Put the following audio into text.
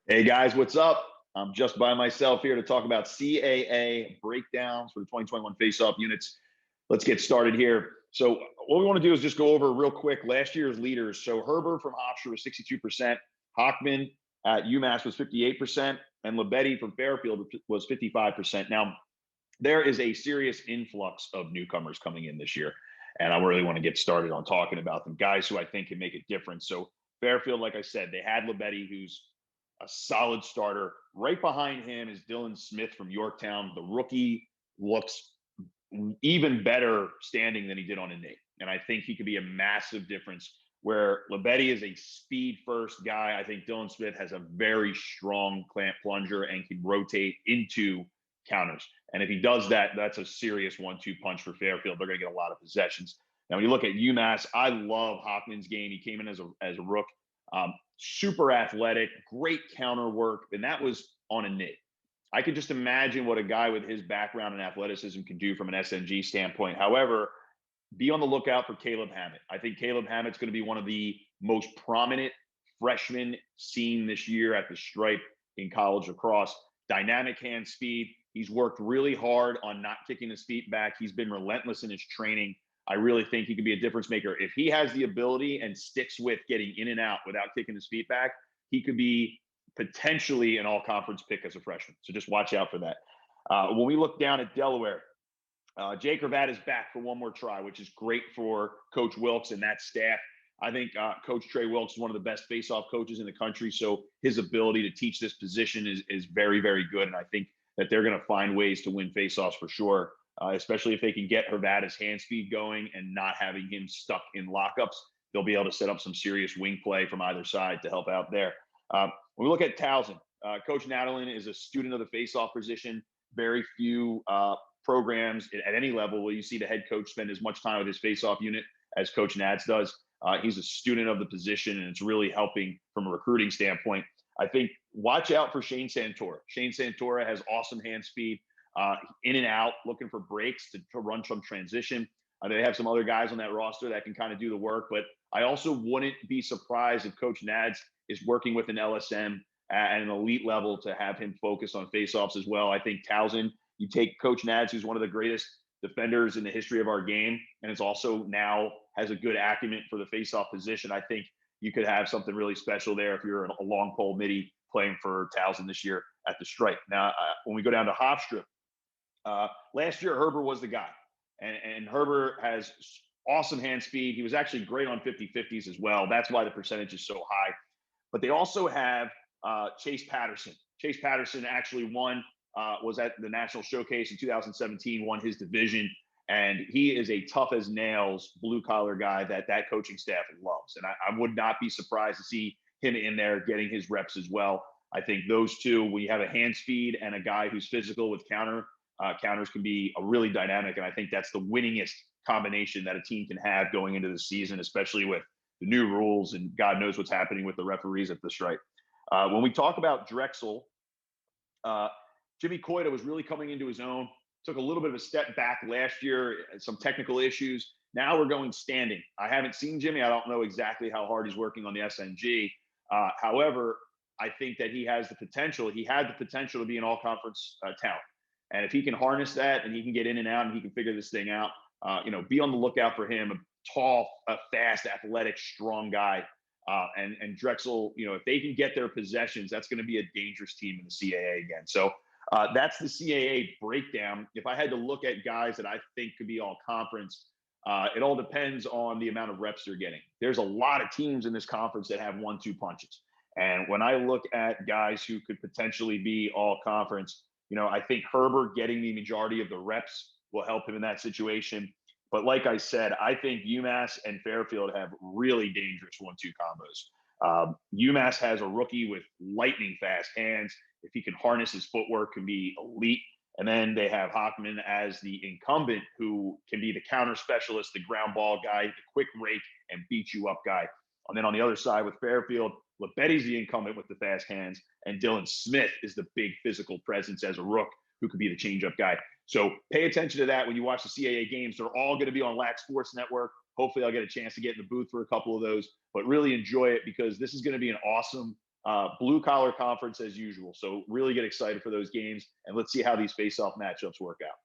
Hey guys, what's up? I'm just by myself here to talk about CAA breakdowns for the 2021 face-off units. Let's get started here. So what we want to do is just go over real quick last year's leaders. So Herbert from hofstra was 62%, Hockman at UMass was 58%, and Lebetti from Fairfield was 55%. Now, there is a serious influx of newcomers coming in this year, and I really want to get started on talking about them, guys who I think can make a difference. So Fairfield, like I said, they had Lebetti, who's a solid starter. Right behind him is Dylan Smith from Yorktown. The rookie looks even better standing than he did on innate. And I think he could be a massive difference where Lebetti is a speed first guy. I think Dylan Smith has a very strong clamp plunger and can rotate into counters. And if he does that, that's a serious 1-2 punch for Fairfield. They're going to get a lot of possessions. Now, when you look at UMass, I love Hockman's game. He came in as a rook. Super athletic, great counter work, and that was on a nit. I could just imagine what a guy with his background and athleticism can do from an SNG standpoint. However, be on the lookout for Caleb Hammett. I think Caleb Hammett's going to be one of the most prominent freshmen seen this year at the stripe in college lacrosse. Dynamic hand speed. He's worked really hard on not kicking his feet back. He's been relentless in his training. I really think he could be a difference maker. If he has the ability and sticks with getting in and out without kicking his feet back, he could be potentially an all-conference pick as a freshman. So just watch out for that. When we look down at Delaware, Jay Cravatt is back for one more try, which is great for Coach Wilkes and that staff. I think Coach Trey Wilkes is one of the best face-off coaches in the country, so his ability to teach this position is very, very good, and I think that they're going to find ways to win face-offs for sure. Especially if they can get Hervada's hand speed going and not having him stuck in lockups. They'll be able to set up some serious wing play from either side to help out there. When we look at Towson, Coach Nadalin is a student of the face-off position. Very few programs at any level will you see the head coach spend as much time with his face-off unit as Coach Nads does. He's a student of the position, and it's really helping from a recruiting standpoint. I think watch out for Shane Santora. Shane Santora has awesome hand speed. In and out, looking for breaks to run some transition. They have some other guys on that roster that can kind of do the work, but I also wouldn't be surprised if Coach Nads is working with an LSM at an elite level to have him focus on faceoffs as well. I think Towson, you take Coach Nads, who's one of the greatest defenders in the history of our game, and it's also now has a good acumen for the faceoff position. I think you could have something really special there if you're a long pole midi playing for Towson this year at the stripe. Now, when we go down to hofstra, last year, Herbert was the guy, and Herbert has awesome hand speed. He was actually great on 50-50s as well. That's why the percentage is so high. But they also have Chase Patterson. Chase Patterson actually was at the National Showcase in 2017, won his division, and he is a tough as nails blue-collar guy that coaching staff loves. And I would not be surprised to see him in there getting his reps as well. I think those two, we have a hand speed and a guy who's physical with counters can be a really dynamic, and I think that's the winningest combination that a team can have going into the season, especially with the new rules and God knows what's happening with the referees at the stripe. When we talk about Drexel, Jimmy Coita was really coming into his own, took a little bit of a step back last year, some technical issues. Now we're going standing. I haven't seen Jimmy. I don't know exactly how hard he's working on the SNG. However, I think that he has the potential. He had the potential to be an all-conference talent. And if he can harness that and he can get in and out and he can figure this thing out, be on the lookout for him. A tall, fast, athletic, strong guy. And Drexel, if they can get their possessions, that's going to be a dangerous team in the CAA again. So that's the CAA breakdown. If I had to look at guys that I think could be all conference, it all depends on the amount of reps they're getting. There's a lot of teams in this conference that have 1-2 punches. And when I look at guys who could potentially be all conference, I think Herbert getting the majority of the reps will help him in that situation. But like I said, I think UMass and Fairfield have really dangerous 1-2 combos. UMass has a rookie with lightning fast hands. If he can harness his footwork, can be elite. And then they have Hockman as the incumbent who can be the counter specialist, the ground ball guy, the quick rake and beat you up guy. And then on the other side with Fairfield, Lebetti's the incumbent with the fast hands, and Dylan Smith is the big physical presence as a rook who could be the changeup guy. So pay attention to that when you watch the CAA games. They're all going to be on Lax Sports Network. Hopefully I'll get a chance to get in the booth for a couple of those, but really enjoy it because this is going to be an awesome blue collar conference as usual. So really get excited for those games, and let's see how these face-off matchups work out.